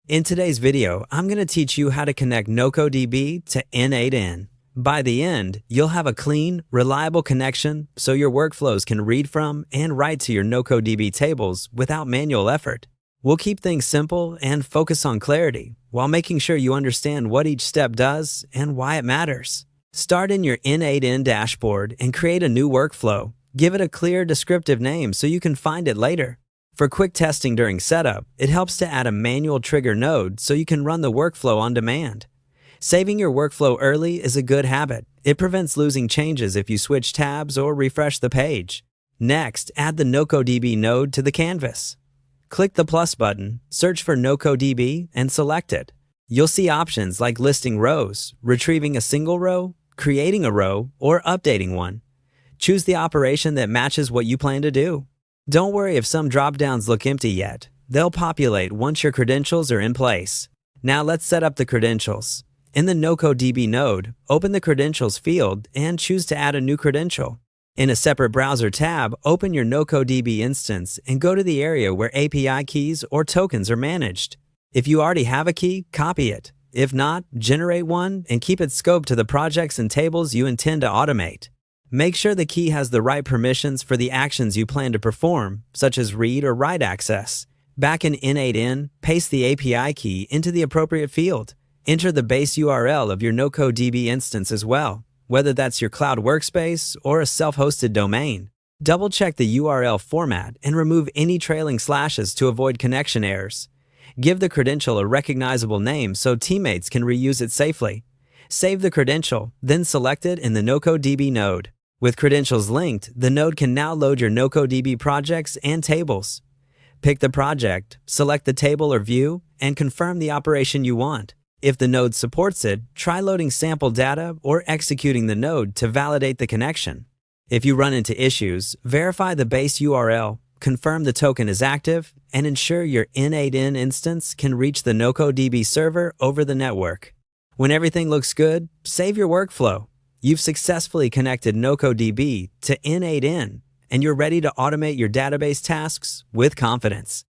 In today's video, I'm going to teach you how to connect NocoDB to N8N. By the end, you'll have a clean, reliable connection so your workflows can read from and write to your NocoDB tables without manual effort. We'll keep things simple and focus on clarity while making sure you understand what each step does and why it matters. Start in your N8N dashboard and create a new workflow. Give it a clear, descriptive name so you can find it later. For quick testing during setup, it helps to add a manual trigger node so you can run the workflow on demand. Saving your workflow early is a good habit. It prevents losing changes if you switch tabs or refresh the page. Next, add the NocoDB node to the canvas. Click the plus button, search for NocoDB, and select it. You'll see options like listing rows, retrieving a single row, creating a row, or updating one. Choose the operation that matches what you plan to do. Don't worry if some dropdowns look empty yet. They'll populate once your credentials are in place. Now let's set up the credentials. In the NocoDB node, open the Credentials field and choose to add a new credential. In a separate browser tab, open your NocoDB instance and go to the area where API keys or tokens are managed. If you already have a key, copy it. If not, generate one and keep it scoped to the projects and tables you intend to automate. Make sure the key has the right permissions for the actions you plan to perform, such as read or write access. Back in N8N, paste the API key into the appropriate field. Enter the base URL of your NocoDB instance as well, whether that's your cloud workspace or a self-hosted domain. Double-check the URL format and remove any trailing slashes to avoid connection errors. Give the credential a recognizable name so teammates can reuse it safely. Save the credential, then select it in the NocoDB node. With credentials linked, the node can now load your NocoDB projects and tables. Pick the project, select the table or view, and confirm the operation you want. If the node supports it, try loading sample data or executing the node to validate the connection. If you run into issues, verify the base URL, confirm the token is active, and ensure your N8N instance can reach the NocoDB server over the network. When everything looks good, save your workflow. You've successfully connected NocoDB to N8N, and you're ready to automate your database tasks with confidence.